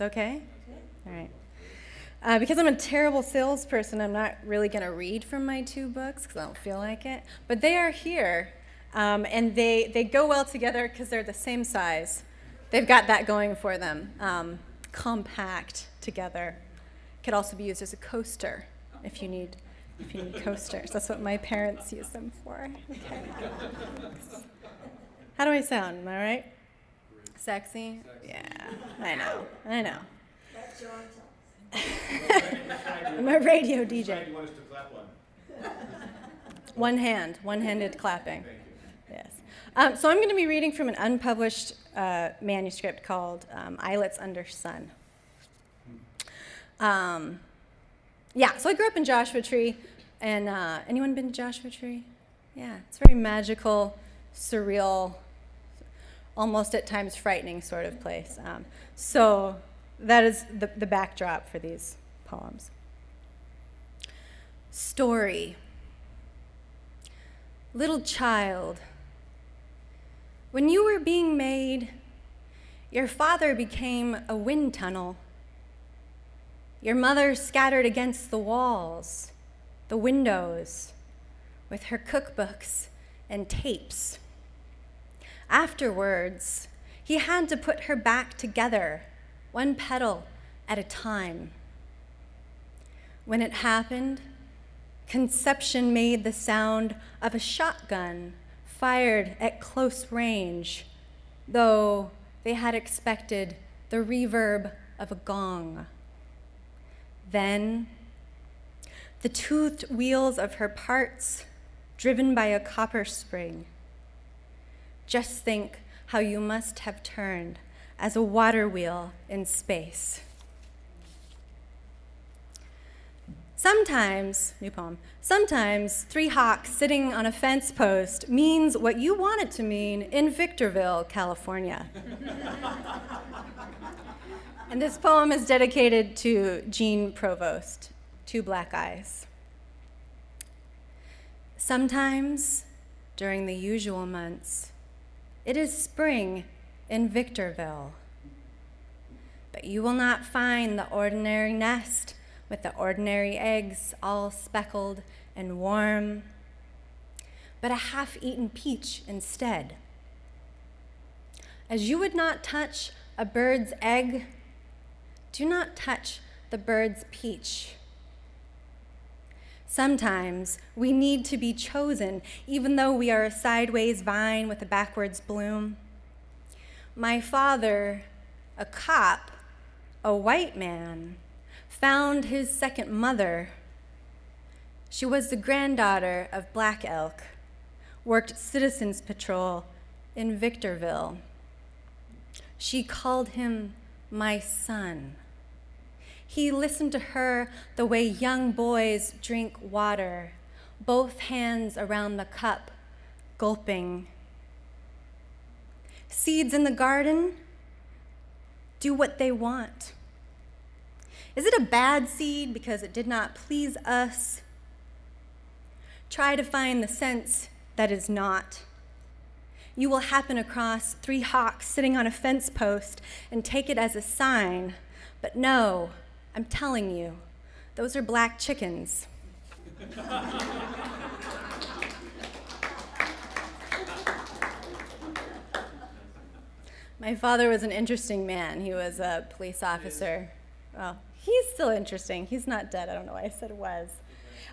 It's okay? All right. Because I'm a terrible salesperson, I'm not really going to read from my 2 books because I don't feel like it. But they are here, and they go well together because they're the same size. They've got that going for them. Compact together. Could also be used as a coaster if you need coasters. That's what my parents use them for. Okay. How do I sound? Am I right? Sexy? Yeah, I know. That's your answer. I'm a radio DJ. You want us to clap one. One-handed clapping. Yes. So I'm going to be reading from an unpublished manuscript called Islets Under Sun. So I grew up in Joshua Tree, and anyone been to Joshua Tree? Yeah, it's very magical, surreal, almost at times frightening sort of place. So that is the backdrop for these poems. Story. Little child, when you were being made, your father became a wind tunnel. Your mother scattered against the walls, the windows, with her cookbooks and tapes. Afterwards, he had to put her back together, one petal at a time. When it happened, conception made the sound of a shotgun fired at close range, though they had expected the reverb of a gong. Then, the toothed wheels of her parts, driven by a copper spring. Just think how you must have turned as a water wheel in space. Sometimes, new poem, sometimes 3 hawks sitting on a fence post means what you want it to mean in Victorville, California. And this poem is dedicated to Jean Provost, 2 black eyes. Sometimes, during the usual months, it is spring in Victorville, but you will not find the ordinary nest with the ordinary eggs all speckled and warm, but a half-eaten peach instead. As you would not touch a bird's egg, do not touch the bird's peach. Sometimes we need to be chosen, even though we are a sideways vine with a backwards bloom. My father, a cop, a white man, found his second mother. She was the granddaughter of Black Elk, worked Citizens Patrol in Victorville. She called him my son. He listened to her the way young boys drink water, both hands around the cup, gulping. Seeds in the garden do what they want. Is it a bad seed because it did not please us? Try to find the sense that is not. You will happen across 3 hawks sitting on a fence post and take it as a sign, but no, I'm telling you, those are black chickens. My father was an interesting man. He was a police officer. Well, he's still interesting. He's not dead. I don't know why I said was.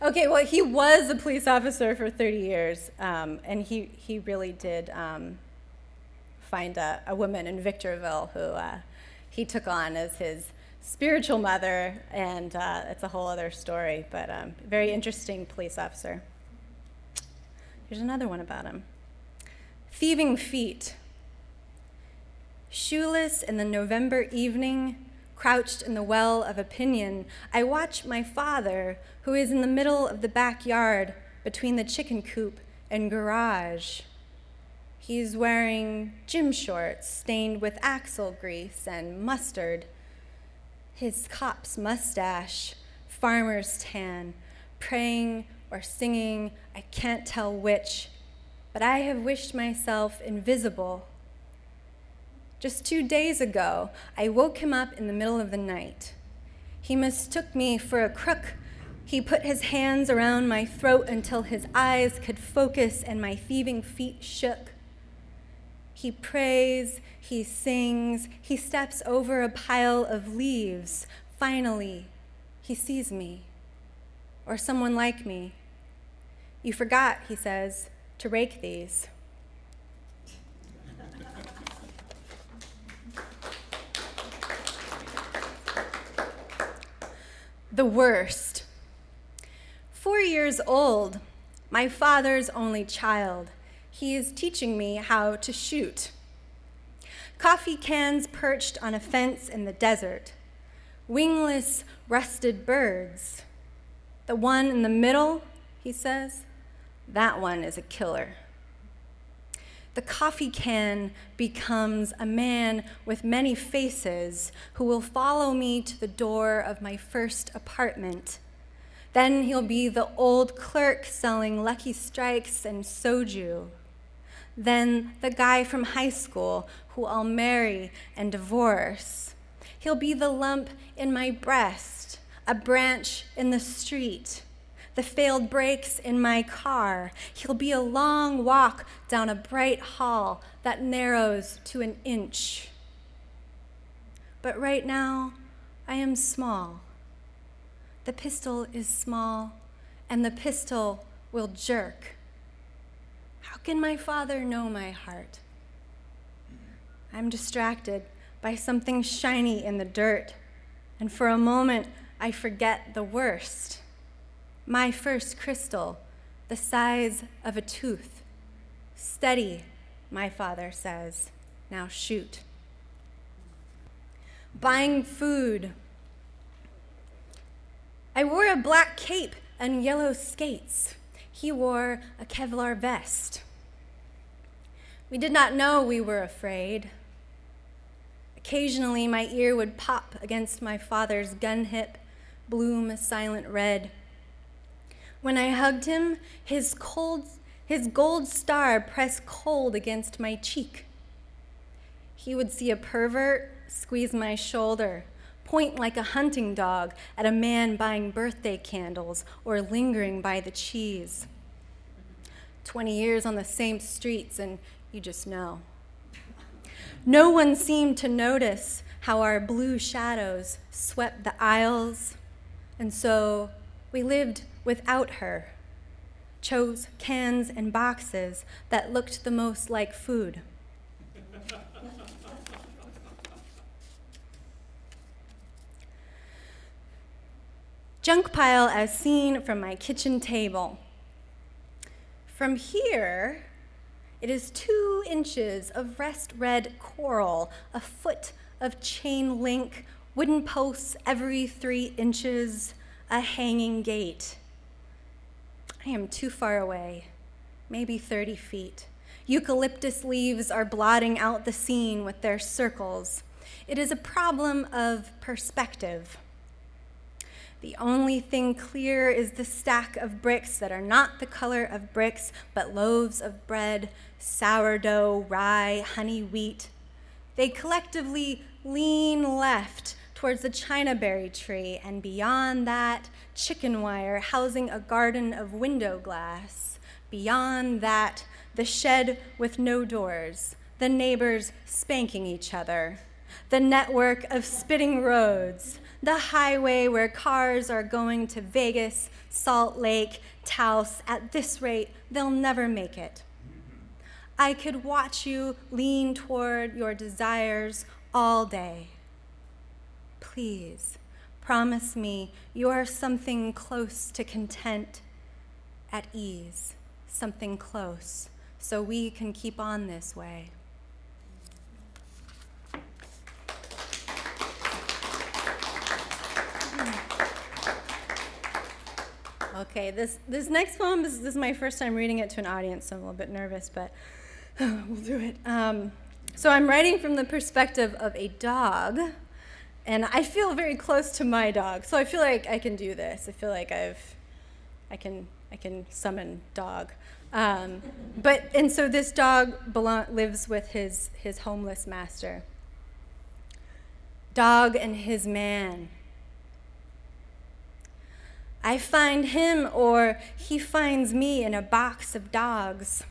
Okay, well, he was a police officer for 30 years, and he really did find a woman in Victorville who he took on as his spiritual mother, and it's a whole other story, but very interesting police officer. Here's another one about him. Thieving feet. Shoeless in the November evening, crouched in the well of opinion, I watch my father, who is in the middle of the backyard between the chicken coop and garage. He's wearing gym shorts stained with axle grease and mustard. His cop's mustache, farmer's tan, praying or singing, I can't tell which, but I have wished myself invisible. Just 2 days ago, I woke him up in the middle of the night. He mistook me for a crook. He put his hands around my throat until his eyes could focus and my thieving feet shook. He prays, he sings, he steps over a pile of leaves. Finally, he sees me, or someone like me. You forgot, he says, to rake these. The worst. 4 years old, my father's only child. He is teaching me how to shoot. Coffee cans perched on a fence in the desert. Wingless, rusted birds. The one in the middle, he says, that one is a killer. The coffee can becomes a man with many faces who will follow me to the door of my first apartment. Then he'll be the old clerk selling Lucky Strikes and soju. Then the guy from high school who I'll marry and divorce. He'll be the lump in my breast, a branch in the street, the failed brakes in my car. He'll be a long walk down a bright hall that narrows to an inch. But right now, I am small. The pistol is small, and the pistol will jerk. How can my father know my heart? I'm distracted by something shiny in the dirt, and for a moment, I forget the worst. My first crystal, the size of a tooth. Steady, my father says. Now shoot. Buying food. I wore a black cape and yellow skates. He wore a Kevlar vest. We did not know we were afraid. Occasionally, my ear would pop against my father's gun hip, bloom a silent red. When I hugged him, his gold star pressed cold against my cheek. He would see a pervert, squeeze my shoulder, point like a hunting dog at a man buying birthday candles or lingering by the cheese. 20 years on the same streets and you just know. No one seemed to notice how our blue shadows swept the aisles, and so we lived without her, chose cans and boxes that looked the most like food. Junk pile as seen from my kitchen table. From here, it is 2 inches of rest red coral, a foot of chain link, wooden posts every 3 inches, a hanging gate. I am too far away, maybe 30 feet. Eucalyptus leaves are blotting out the scene with their circles. It is a problem of perspective. The only thing clear is the stack of bricks that are not the color of bricks, but loaves of bread, sourdough, rye, honey wheat. They collectively lean left towards the chinaberry tree, and beyond that, chicken wire housing a garden of window glass. Beyond that, the shed with no doors, the neighbors spanking each other, the network of spitting roads, the highway where cars are going to Vegas, Salt Lake, Taos. At this rate, they'll never make it. I could watch you lean toward your desires all day. Please, promise me you are something close to content, at ease, something close, so we can keep on this way. Okay, this next poem, this is my first time reading it to an audience, so I'm a little bit nervous, but we'll do it. So I'm writing from the perspective of a dog, and I feel very close to my dog, so I feel like I can do this. I feel like I can summon dog. And so this dog lives with his homeless master. dog and his man. I find him or he finds me in a box of dogs.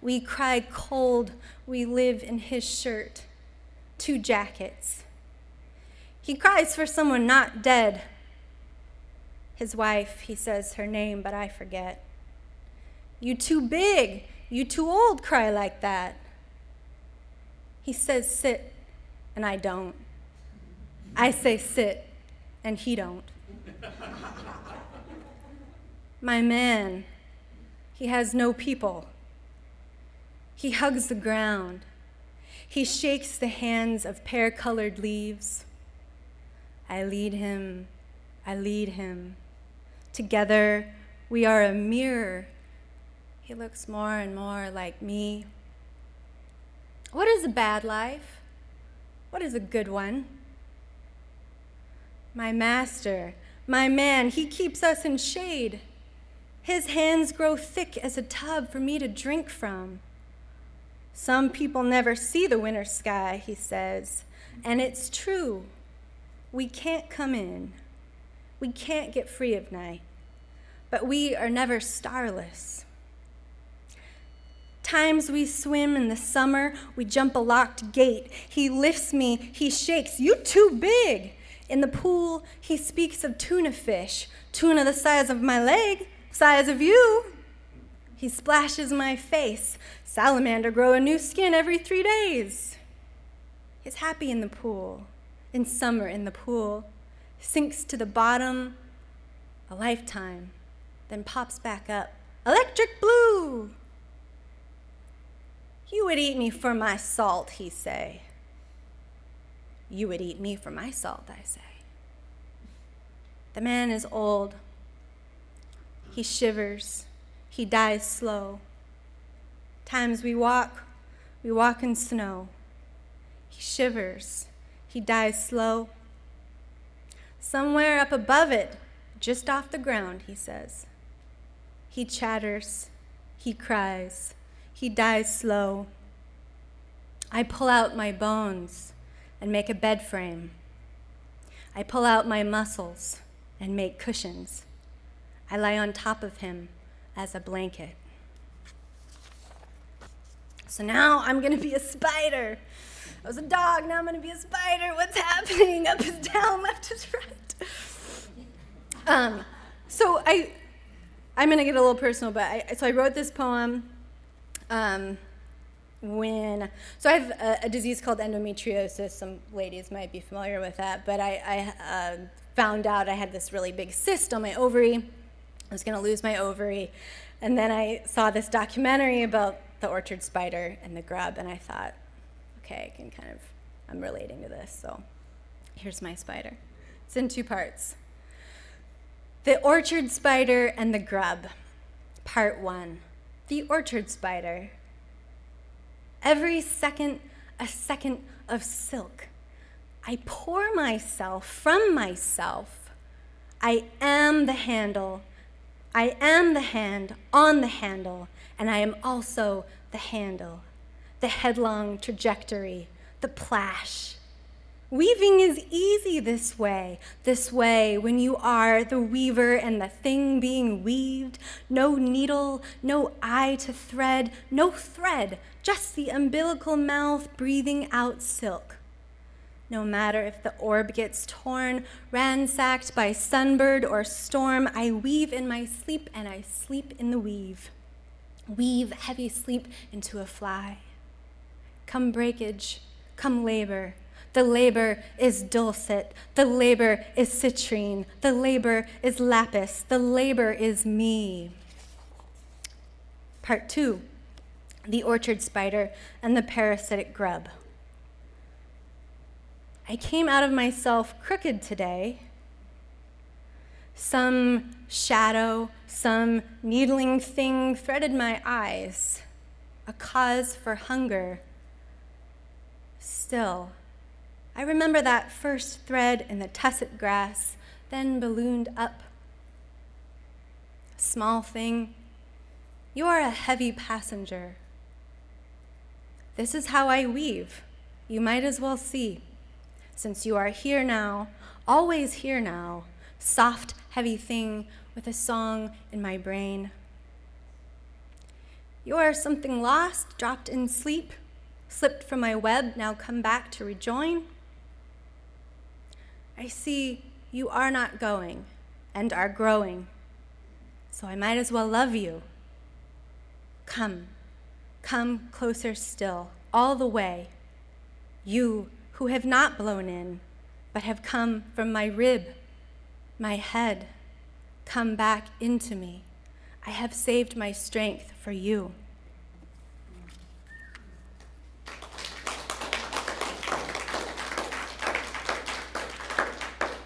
We cry cold, we live in his shirt, 2 jackets. He cries for someone not dead. His wife, he says her name, but I forget. You too big, you too old cry like that. He says sit, and I don't. I say sit, and he don't. My man, he has no people. He hugs the ground. He shakes the hands of pear-colored leaves. I lead him, I lead him. Together, we are a mirror. He looks more and more like me. What is a bad life? What is a good one? My master, my man, he keeps us in shade. His hands grow thick as a tub for me to drink from. Some people never see the winter sky, he says, and it's true. We can't come in. We can't get free of night, but we are never starless. Times we swim in the summer, we jump a locked gate. He lifts me, he shakes, you too big. In the pool, he speaks of tuna fish, tuna the size of my leg, size of you. He splashes my face. Salamander grow a new skin every 3 days. He's happy in the pool, in summer in the pool, sinks to the bottom a lifetime, then pops back up. Electric blue! You would eat me for my salt, he say. You would eat me for my salt, I say. The man is old. He shivers. He dies slow. Times we walk in snow. He shivers. He dies slow. Somewhere up above it, just off the ground, he says. He chatters. He cries. He dies slow. I pull out my bones and make a bed frame. I pull out my muscles and make cushions. I lie on top of him as a blanket. So now I'm gonna be a spider. I was a dog, now I'm gonna be a spider. What's happening? Up is down, left is right. So I'm gonna get a little personal, but I wrote this poem so I have a disease called endometriosis. Some ladies might be familiar with that, but I found out I had this really big cyst on my ovary. I was gonna lose my ovary, and then I saw this documentary about the orchard spider and the grub, and I thought, okay, I'm relating to this, so here's my spider. It's in 2 parts. The orchard spider and the grub, part 1. The orchard spider. Every second, a second of silk. I pour myself from myself. I am the handle. I am the hand on the handle, and I am also the handle, the headlong trajectory, the plash. Weaving is easy this way when you are the weaver and the thing being weaved. No needle, no eye to thread, no thread, just the umbilical mouth breathing out silk. No matter if the orb gets torn, ransacked by sunbird or storm, I weave in my sleep and I sleep in the weave. Weave heavy sleep into a fly. Come breakage, come labor. The labor is dulcet, the labor is citrine, the labor is lapis, the labor is me. Part 2, the orchard spider and the parasitic grub. I came out of myself crooked today. Some shadow, some needling thing threaded my eyes, a cause for hunger. Still, I remember that first thread in the tusset grass, then ballooned up. Small thing, you are a heavy passenger. This is how I weave. You might as well see. since you are here now, always here now, soft, heavy thing with a song in my brain. You are something lost, dropped in sleep, slipped from my web, now come back to rejoin. I see you are not going and are growing, so I might as well love you. Come closer still, all the way. You who have not blown in, but have come from my rib, my head, come back into me. I have saved my strength for you.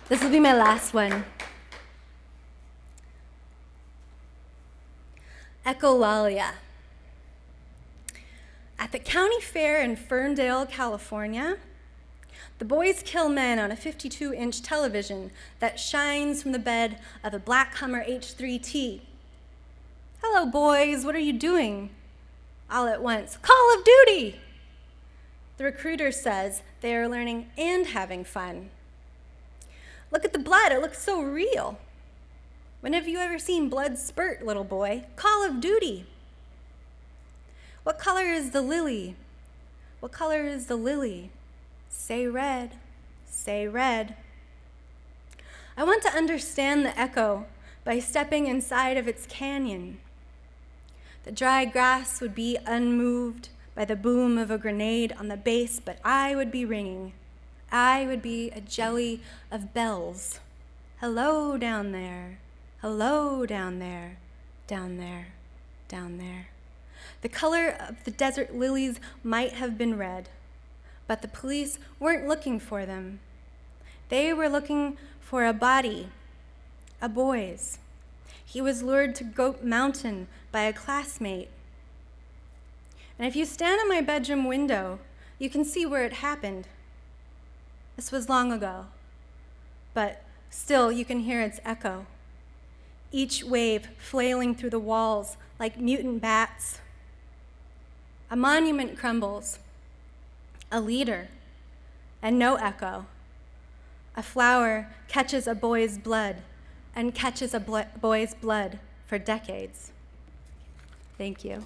This will be my last one. Echolalia. At the county fair in Ferndale, California, the boys kill men on a 52-inch television that shines from the bed of a black Hummer H3T. Hello, boys, what are you doing? All at once, Call of Duty! The recruiter says they are learning and having fun. Look at the blood, it looks so real. When have you ever seen blood spurt, little boy? Call of Duty. What color is the lily? What color is the lily? Say red, say red. I want to understand the echo by stepping inside of its canyon. The dry grass would be unmoved by the boom of a grenade on the base, but I would be ringing. I would be a jelly of bells. Hello down there, hello down there, down there, down there. The color of the desert lilies might have been red, but the police weren't looking for them. They were looking for a body, a boy's. He was lured to Goat Mountain by a classmate. And if you stand at my bedroom window, you can see where it happened. This was long ago, but still you can hear its echo. Each wave flailing through the walls like mutant bats. A monument crumbles, a leader, and no echo. A flower catches a boy's blood and catches a boy's blood for decades. Thank you.